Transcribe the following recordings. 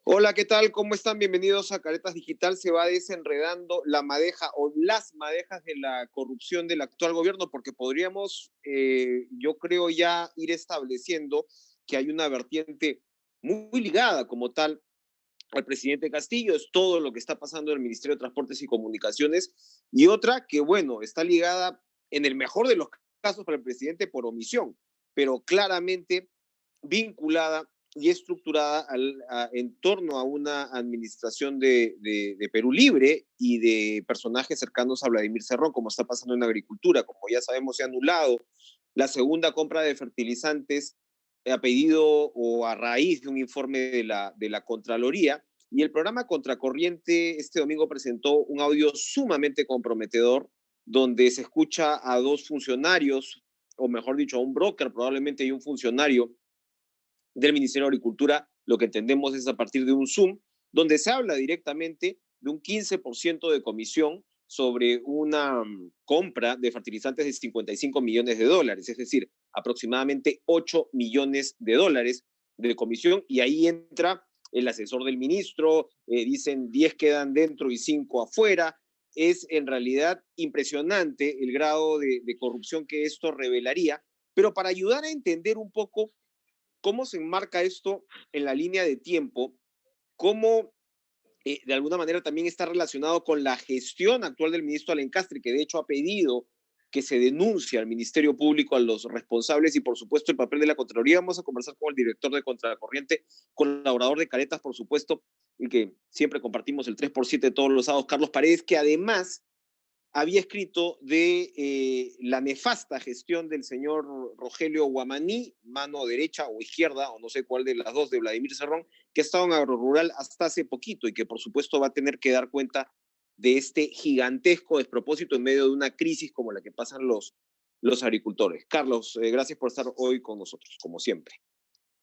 Hola, ¿qué tal? ¿Cómo están? Bienvenidos a Caretas Digital. Se va desenredando la madeja o las madejas de la corrupción del actual gobierno, porque podríamos, yo creo, ya ir estableciendo que hay una vertiente muy ligada como tal al presidente Castillo, es todo lo que está pasando en el Ministerio de Transportes y Comunicaciones, y otra que, bueno, está ligada en el mejor de los casos para el presidente por omisión, pero claramente vinculada y estructurada en torno a una administración de Perú Libre y de personajes cercanos a Vladimir Cerrón, como está pasando en agricultura. Como ya sabemos, se ha anulado la segunda compra de fertilizantes a pedido o a raíz de un informe de la Contraloría. Y el programa Contracorriente este domingo presentó un audio sumamente comprometedor donde se escucha a dos funcionarios, o mejor dicho, a un broker probablemente y un funcionario del Ministerio de Agricultura, lo que entendemos es a partir de un Zoom, donde se habla directamente de un 15% de comisión sobre una compra de fertilizantes de 55 millones de dólares, es decir, aproximadamente 8 millones de dólares de comisión, y ahí entra el asesor del ministro, dicen 10 quedan dentro y 5 afuera. Es en realidad impresionante el grado de corrupción que esto revelaría, pero para ayudar a entender un poco cómo se enmarca esto en la línea de tiempo, cómo de alguna manera también está relacionado con la gestión actual del ministro Alencastre, que de hecho ha pedido que se denuncie al Ministerio Público, a los responsables y por supuesto el papel de la Contraloría. Vamos a conversar con el director de Contracorriente, colaborador de Caretas, por supuesto, y que siempre compartimos el 3x7 todos los sábados, Carlos Paredes, que además había escrito de la nefasta gestión del señor Rogelio Guamaní, mano derecha o izquierda, o no sé cuál de las dos, de Vladimir Cerrón, que ha estado en Agrorural hasta hace poquito y que por supuesto va a tener que dar cuenta de este gigantesco despropósito en medio de una crisis como la que pasan los agricultores. Carlos, gracias por estar hoy con nosotros, como siempre.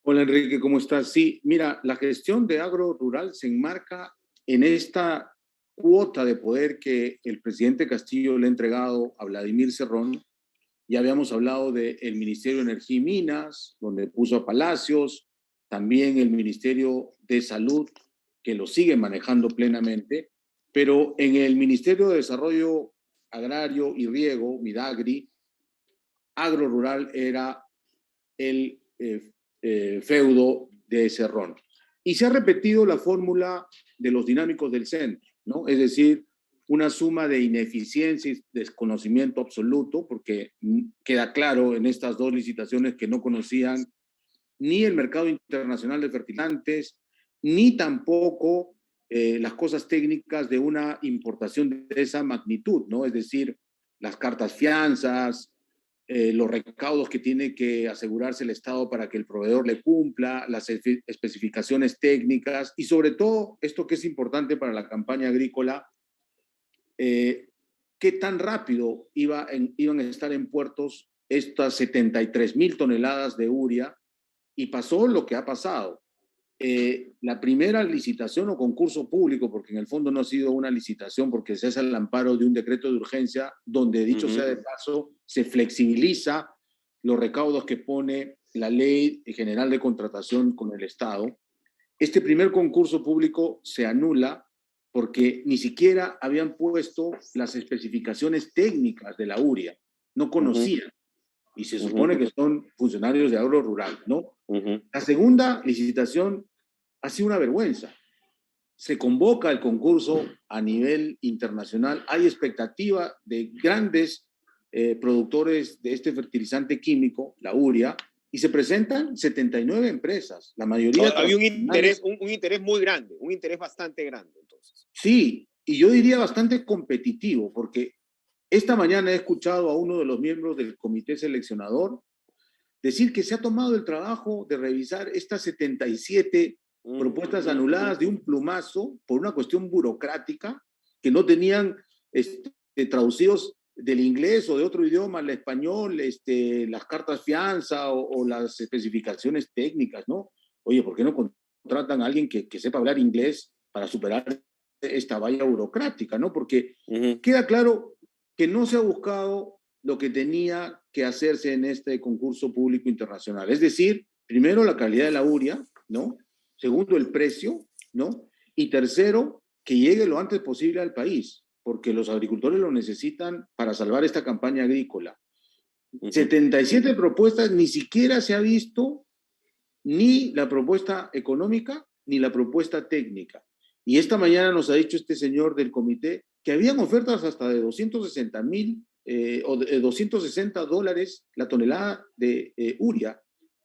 Hola Enrique, ¿cómo estás? Sí, mira, la gestión de Agrorural se enmarca en esta cuota de poder que el presidente Castillo le ha entregado a Vladimir Cerrón. Ya habíamos hablado del Ministerio de Energía y Minas, donde puso a Palacios, también el Ministerio de Salud, que lo sigue manejando plenamente, pero en el Ministerio de Desarrollo Agrario y Riego, Midagri, Agrorural era el feudo de Cerrón. Y se ha repetido la fórmula de los dinámicos del centro, ¿no? Es decir, una suma de ineficiencia y desconocimiento absoluto, porque queda claro en estas dos licitaciones que no conocían ni el mercado internacional de fertilizantes, ni tampoco las cosas técnicas de una importación de esa magnitud, ¿no? Es decir, las cartas fianzas, los recaudos que tiene que asegurarse el Estado para que el proveedor le cumpla, las especificaciones técnicas y sobre todo esto que es importante para la campaña agrícola, qué tan rápido iban a estar en puertos estas 73,000 toneladas de urea, y pasó lo que ha pasado. La primera licitación o concurso público, porque en el fondo no ha sido una licitación, porque se hace al amparo de un decreto de urgencia, donde dicho sea de paso, se flexibiliza los recaudos que pone la Ley General de Contratación con el Estado. Este primer concurso público se anula porque ni siquiera habían puesto las especificaciones técnicas de la urea, no conocían. Y se supone que son funcionarios de Agrorural, ¿no? La segunda licitación ha sido una vergüenza. Se convoca el concurso a nivel internacional, hay expectativa de grandes productores de este fertilizante químico, la urea, y se presentan 79 empresas, la mayoría... Había un interés muy grande, un interés bastante grande, entonces. Sí, y yo diría bastante competitivo, porque esta mañana he escuchado a uno de los miembros del comité seleccionador decir que se ha tomado el trabajo de revisar estas 77 propuestas anuladas de un plumazo por una cuestión burocrática que no tenían traducidos del inglés o de otro idioma al español, las cartas fianza o las especificaciones técnicas, ¿no? Oye, ¿por qué no contratan a alguien que sepa hablar inglés para superar esta valla burocrática, ¿no? Porque queda claro que no se ha buscado lo que tenía que hacerse en este concurso público internacional. Es decir, primero la calidad de la urea, ¿no? Segundo, el precio. ¿no? Y tercero, que llegue lo antes posible al país, porque los agricultores lo necesitan para salvar esta campaña agrícola. 77 propuestas, ni siquiera se ha visto ni la propuesta económica ni la propuesta técnica. Y esta mañana nos ha dicho este señor del comité que habían ofertas hasta de 260,000 o de $260 la tonelada de urea,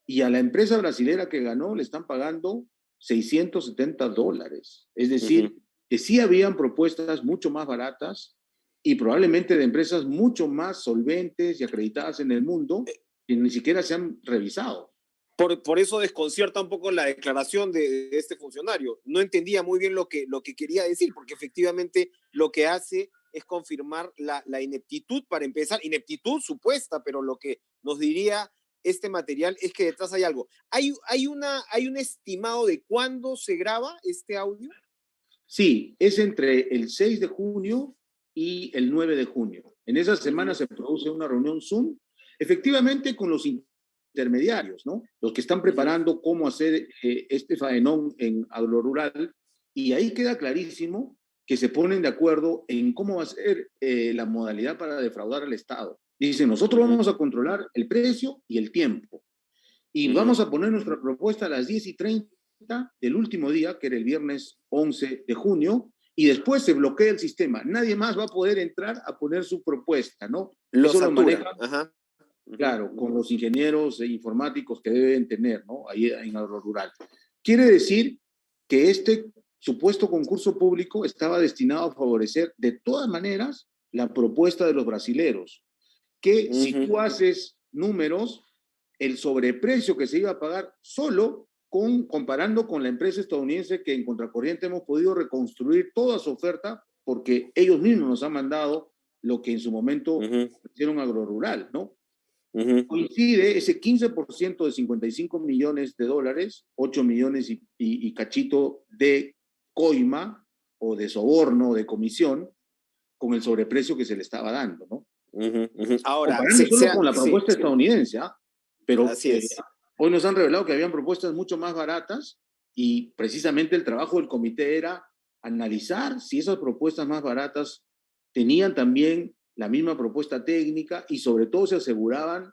y a la empresa brasilera que ganó le están pagando $670. Es decir, que sí habían propuestas mucho más baratas y probablemente de empresas mucho más solventes y acreditadas en el mundo que ni siquiera se han revisado. Por eso desconcierta un poco la declaración de este funcionario. No entendía muy bien lo que quería decir, porque efectivamente lo que hace es confirmar la ineptitud, para empezar, ineptitud supuesta, pero lo que nos diría este material es que detrás hay algo. ¿Hay un estimado de cuándo se graba este audio? Sí, es entre el 6 de junio y el 9 de junio. En esa semana se produce una reunión Zoom, efectivamente con los intermediarios, ¿no? Los que están preparando cómo hacer este faenón en agrorural, y ahí queda clarísimo que se ponen de acuerdo en cómo va a ser la modalidad para defraudar al Estado. Dicen, nosotros vamos a controlar el precio y el tiempo, y vamos a poner nuestra propuesta a las 10:30 del último día, que era el viernes 11 de junio, y después se bloquea el sistema. Nadie más va a poder entrar a poner su propuesta, ¿no? Eso lo maneja, claro, con los ingenieros e informáticos que deben tener, ¿no? Ahí en agrorural. Quiere decir que este supuesto concurso público estaba destinado a favorecer de todas maneras la propuesta de los brasileros, que si tú haces números, el sobreprecio que se iba a pagar solo comparando con la empresa estadounidense, que en Contracorriente hemos podido reconstruir toda su oferta porque ellos mismos nos han mandado lo que en su momento hicieron agrorural, ¿no? Coincide ese 15% de $55 millones, 8 millones y cachito de coima o de soborno, de comisión, con el sobreprecio que se le estaba dando, ¿no? Ahora, comparando solo con la propuesta estadounidense, ¿ah? Pero hoy nos han revelado que habían propuestas mucho más baratas, y precisamente el trabajo del comité era analizar si esas propuestas más baratas tenían también la misma propuesta técnica, y sobre todo se aseguraban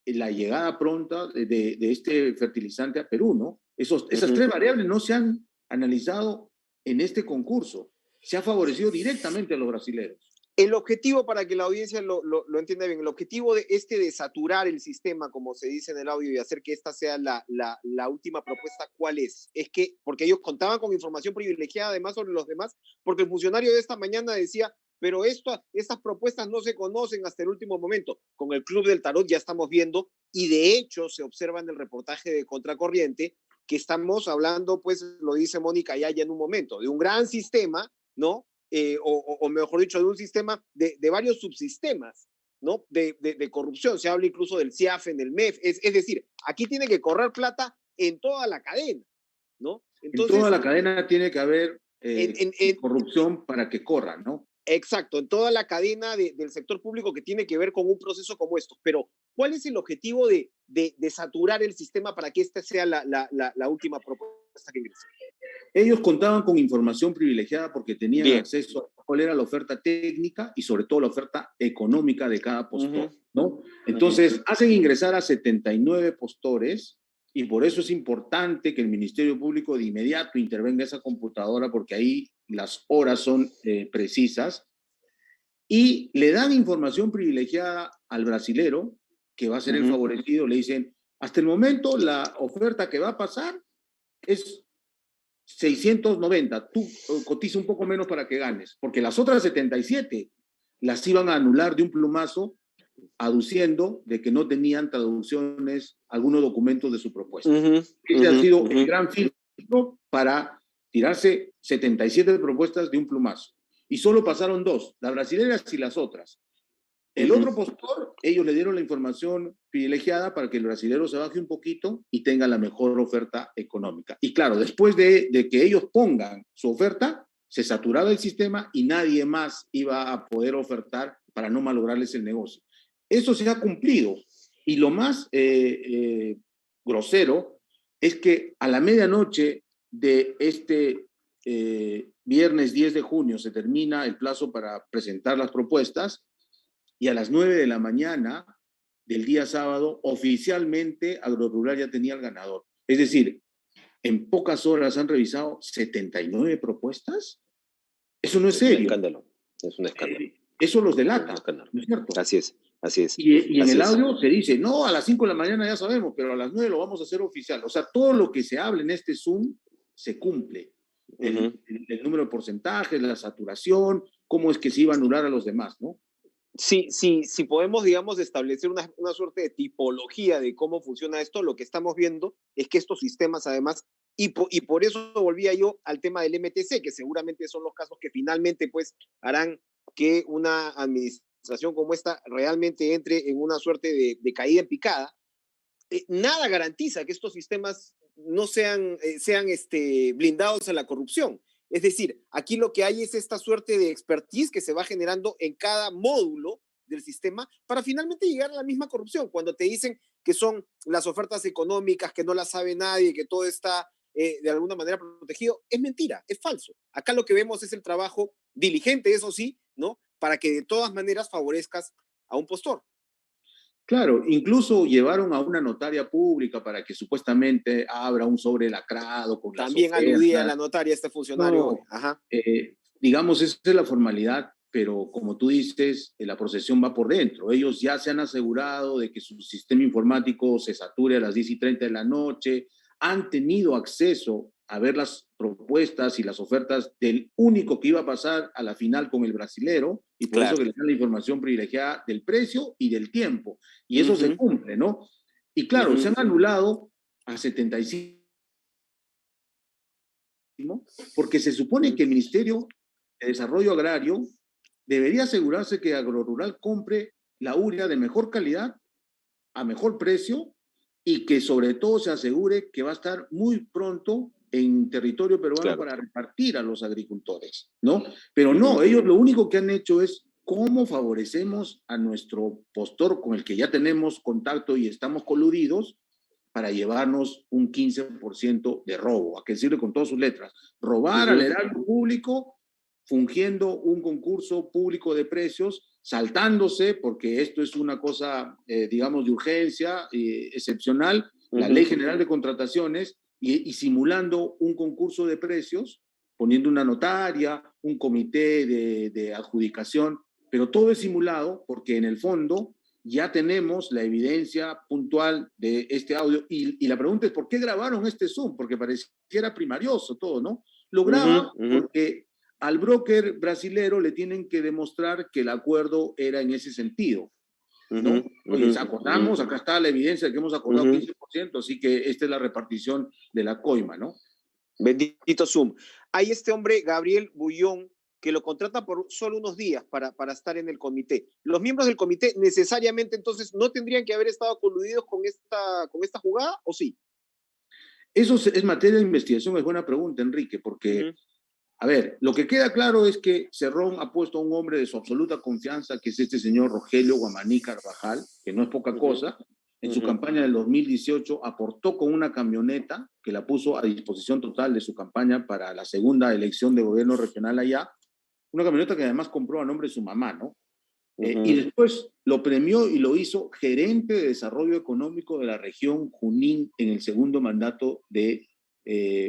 la llegada pronta de este fertilizante a Perú, ¿no? Esas tres variables no se han analizado en este concurso. Se ha favorecido directamente a los brasileños. El objetivo, para que la audiencia lo entienda bien, el objetivo de saturar el sistema, como se dice en el audio, y hacer que esta sea la última propuesta, ¿cuál es? Es que, porque ellos contaban con información privilegiada además sobre los demás, porque el funcionario de esta mañana decía, pero estas propuestas no se conocen hasta el último momento. Con el Club del Tarot ya estamos viendo, y de hecho se observa en el reportaje de Contracorriente, que estamos hablando, pues lo dice Mónica ya en un momento, de un gran sistema, ¿no? O mejor dicho, de un sistema de varios subsistemas, ¿no? De corrupción. Se habla incluso del CIAF, en el MEF. Es decir, aquí tiene que correr plata en toda la cadena, ¿no? Entonces, en toda la cadena tiene que haber corrupción para que corra, ¿no? Exacto, en toda la cadena del sector público, que tiene que ver con un proceso como estos. Pero, ¿cuál es el objetivo de saturar el sistema para que esta sea la última propuesta que ingrese? Ellos contaban con información privilegiada porque tenían acceso a cuál era la oferta técnica y sobre todo la oferta económica de cada postor, ¿no? Entonces, hacen ingresar a 79 postores, y por eso es importante que el Ministerio Público de inmediato intervenga esa computadora, porque ahí las horas son precisas, y le dan información privilegiada al brasilero, que va a ser el favorecido. Le dicen, hasta el momento la oferta que va a pasar es 690, tú cotiza un poco menos para que ganes, porque las otras 77 las iban a anular de un plumazo, aduciendo de que no tenían traducciones, algunos documentos de su propuesta. Ese ha sido el gran filtro para tirarse 77 propuestas de un plumazo. Y solo pasaron dos, las brasileñas y las otras. El otro postor, ellos le dieron la información privilegiada para que el brasilero se baje un poquito y tenga la mejor oferta económica. Y claro, después de que ellos pongan su oferta, se saturaba el sistema y nadie más iba a poder ofertar para no malograrles el negocio. Eso se ha cumplido. Y lo más grosero es que a la medianoche de este viernes 10 de junio se termina el plazo para presentar las propuestas y a las 9 de la mañana del día sábado oficialmente Agrorural ya tenía el ganador. Es decir, en pocas horas han revisado 79 propuestas. Eso no es serio. Es un escándalo. Es un escándalo. Eso los delata, ¿no es cierto? Así es, así es. Y en así el es. audio se dice, no, a las 5 de la mañana ya sabemos, pero a las 9 lo vamos a hacer oficial. O sea, todo lo que se habla en este Zoom se cumple. El número de porcentajes, la saturación, cómo es que se iba a anular a los demás, ¿no? Sí, podemos, digamos, establecer una suerte de tipología de cómo funciona esto, lo que estamos viendo es que estos sistemas, además, y por eso volvía yo al tema del MTC, que seguramente son los casos que finalmente, pues, harán que una administración como esta realmente entre en una suerte de caída en picada. Nada garantiza que estos sistemas no sean blindados a la corrupción. Es decir, aquí lo que hay es esta suerte de expertise que se va generando en cada módulo del sistema para finalmente llegar a la misma corrupción. Cuando te dicen que son las ofertas económicas, que no las sabe nadie, que todo está de alguna manera protegido, es mentira, es falso. Acá lo que vemos es el trabajo diligente, eso sí, ¿no? Para que de todas maneras favorezcas a un postor. Claro, incluso llevaron a una notaria pública para que supuestamente abra un sobre lacrado con las También ofertas. aludía a la notaria este funcionario. No, hoy. Ajá. Digamos, esa es la formalidad, pero como tú dices, la procesión va por dentro. Ellos ya se han asegurado de que su sistema informático se sature a las 10:30 de la noche, han tenido acceso a ver las propuestas y las ofertas del único que iba a pasar a la final con el brasilero, y por eso que les dan la información privilegiada del precio y del tiempo. Y eso se cumple, ¿no? Y claro, se han anulado a 75, porque se supone que el Ministerio de Desarrollo Agrario debería asegurarse que Agrorural compre la urea de mejor calidad, a mejor precio, y que sobre todo se asegure que va a estar muy pronto en territorio peruano para repartir a los agricultores, ¿no? Pero no, ellos lo único que han hecho es cómo favorecemos a nuestro postor con el que ya tenemos contacto y estamos coludidos para llevarnos un 15% de robo, a que sirve con todas sus letras. Robar al erario público, fungiendo un concurso público de precios, saltándose, porque esto es una cosa, digamos, de urgencia excepcional, la Ley General de Contrataciones, y simulando un concurso de precios, poniendo una notaria, un comité de adjudicación, pero todo es simulado porque en el fondo ya tenemos la evidencia puntual de este audio. Y la pregunta es, ¿por qué grabaron este Zoom? Porque pareciera primarioso todo, ¿no? Lo graban porque al broker brasilero le tienen que demostrar que el acuerdo era en ese sentido, ¿no? Oye, acordamos, acá está la evidencia de que hemos acordado 15%, así que esta es la repartición de la coima, ¿no? Bendito Zoom. Hay este hombre, Gabriel Bullón, que lo contrata por solo unos días para estar en el comité. Los miembros del comité necesariamente entonces no tendrían que haber estado coludidos con esta jugada, ¿o sí? Eso es materia de investigación, es buena pregunta, Enrique, porque, a ver, lo que queda claro es que Cerrón ha puesto a un hombre de su absoluta confianza, que es este señor Rogelio Guamaní Carvajal, que no es poca cosa. En su campaña del 2018 aportó con una camioneta que la puso a disposición total de su campaña para la segunda elección de gobierno regional allá, una camioneta que además compró a nombre de su mamá, ¿no? Y después lo premió y lo hizo gerente de desarrollo económico de la región Junín en el segundo mandato de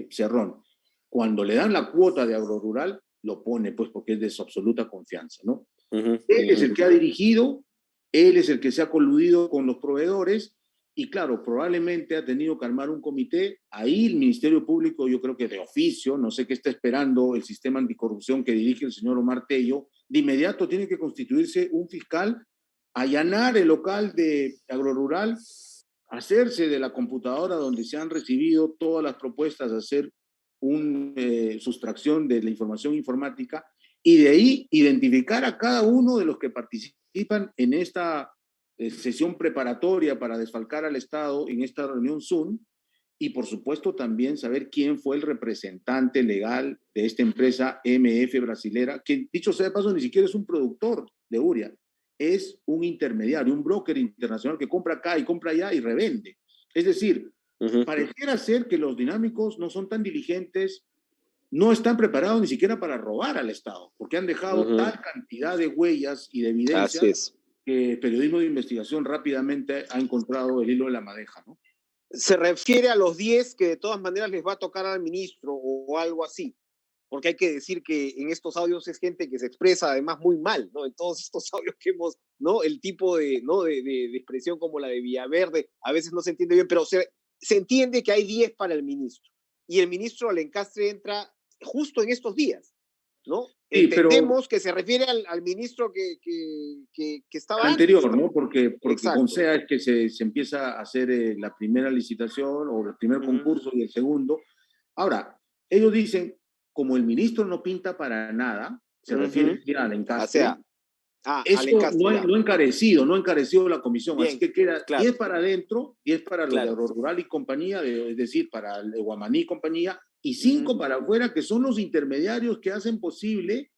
Cerrón. Cuando le dan la cuota de Agrorural, lo pone, pues, porque es de su absoluta confianza, ¿no? Él es el que ha dirigido, él es el que se ha coludido con los proveedores, y claro, probablemente ha tenido que armar un comité. Ahí el Ministerio Público, yo creo que de oficio, no sé qué está esperando el sistema anticorrupción que dirige el señor Omar Tello, de inmediato tiene que constituirse un fiscal, allanar el local de Agrorural, hacerse de la computadora donde se han recibido todas las propuestas, hacer una sustracción de la información informática, y de ahí identificar a cada uno de los que participan en esta sesión preparatoria para desfalcar al Estado en esta reunión Zoom, y por supuesto también saber quién fue el representante legal de esta empresa MF brasilera, que dicho sea de paso ni siquiera es un productor de urea, es un intermediario, un broker internacional que compra acá y compra allá y revende. Es decir, Pareciera ser que los dinámicos no son tan diligentes, no están preparados ni siquiera para robar al Estado, porque han dejado tal cantidad de huellas y de Así evidencias es. que el periodismo de investigación rápidamente ha encontrado el hilo de la madeja, ¿no? Se refiere a los 10 que de todas maneras les va a tocar al ministro o algo así, porque hay que decir que en estos audios es gente que se expresa además muy mal, ¿no? En todos estos audios que hemos, ¿no? El tipo de, ¿no? de expresión como la de Villaverde, a veces no se entiende bien, pero se entiende que hay 10 para el ministro. Y el ministro Alencastre entra justo en estos días, ¿no? Sí, pero Entendemos que se refiere al ministro que al estaba antes, anterior, ¿no? ¿no? Porque con Exacto. SEA es que se empieza a hacer la primera licitación o el primer concurso y el segundo. Ahora, ellos dicen, como el ministro no pinta para nada, se refiere al O sea, encastre, al eso Encastre, ya. no ha encarecido la comisión, así Bien, que queda claro, 10 para adentro, 10 para los de claro. Agrorural y compañía, es decir, para el de Guamaní y compañía, y 5 para afuera, que son los intermediarios que hacen posible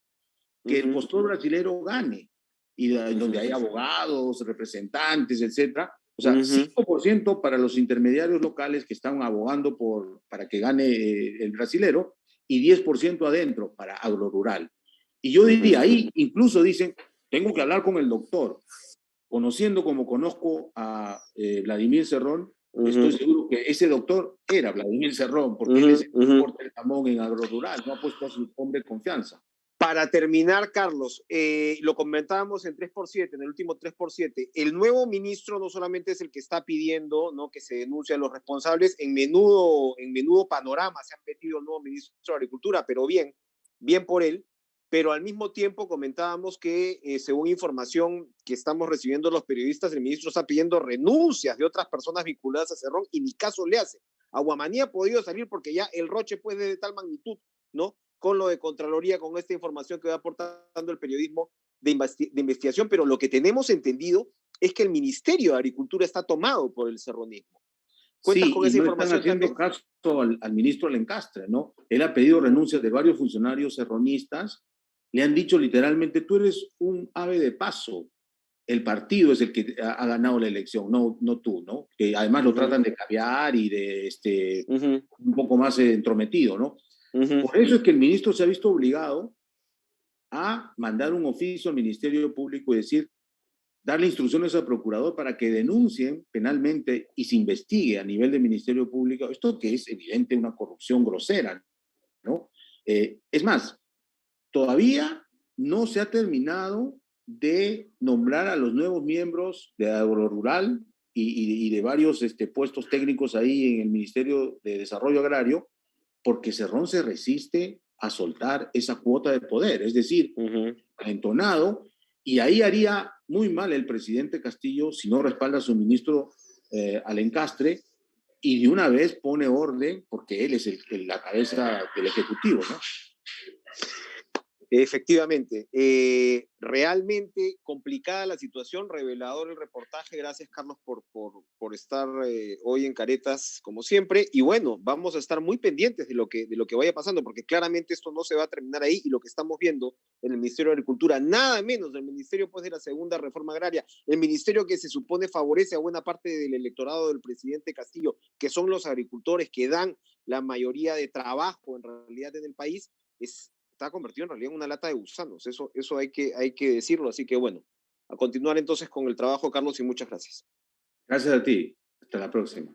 que el postor brasilero gane, y donde hay abogados, representantes, etcétera. O sea, 5% para los intermediarios locales que están abogando para que gane el brasilero y 10% adentro para agrorural. Y yo diría, ahí incluso dicen, tengo que hablar con el doctor. Conociendo como conozco a Vladimir Cerrón, estoy seguro que ese doctor era Vladimir Cerrón, porque él es el que importa el jamón en agrorural, no ha puesto a su hombre de confianza. Para terminar, Carlos, lo comentábamos en 3x7, en el último 3x7, el nuevo ministro no solamente es el que está pidiendo, ¿no?, que se denuncie a los responsables, en menudo panorama se ha metido el nuevo ministro de Agricultura, pero bien por él, pero al mismo tiempo comentábamos que según información que estamos recibiendo los periodistas, el ministro está pidiendo renuncias de otras personas vinculadas a Cerrón y ni caso le hace. Aguamaní ha podido salir porque ya el roche puede de tal magnitud, ¿no?, con lo de Contraloría, con esta información que va aportando el periodismo de investigación, pero lo que tenemos entendido es que el Ministerio de Agricultura está tomado por el serronismo. ¿Cuentas Sí, con y esa no están información haciendo también? caso al ministro Lencastre, ¿no? Él ha pedido renuncias de varios funcionarios serronistas, le han dicho literalmente, tú eres un ave de paso, el partido es el que ha ganado la elección, no tú, ¿no? Que además lo tratan de caviar y de un poco más entrometido, ¿no? Por eso es que el ministro se ha visto obligado a mandar un oficio al Ministerio Público y decir, darle instrucciones al procurador para que denuncien penalmente y se investigue a nivel del Ministerio Público esto que es evidente una corrupción grosera, ¿no? Es más, todavía no se ha terminado de nombrar a los nuevos miembros de Agrorural y de varios puestos técnicos ahí en el Ministerio de Desarrollo Agrario, porque Cerrón se resiste a soltar esa cuota de poder, es decir, ha entonado, y ahí haría muy mal el presidente Castillo si no respalda a su ministro Alencastre y de una vez pone orden, porque él es la cabeza del Ejecutivo, ¿no? Efectivamente, realmente complicada la situación, revelador el reportaje, gracias Carlos por estar hoy en Caretas como siempre, y bueno, vamos a estar muy pendientes de lo que vaya pasando, porque claramente esto no se va a terminar ahí, y lo que estamos viendo en el Ministerio de Agricultura, nada menos del Ministerio pues, de la Segunda Reforma Agraria, el ministerio que se supone favorece a buena parte del electorado del presidente Castillo, que son los agricultores que dan la mayoría de trabajo en realidad en el país, está convertido en realidad en una lata de gusanos. Eso hay que decirlo. Así que bueno, a continuar entonces con el trabajo, Carlos, y muchas gracias. Gracias a ti. Hasta la próxima.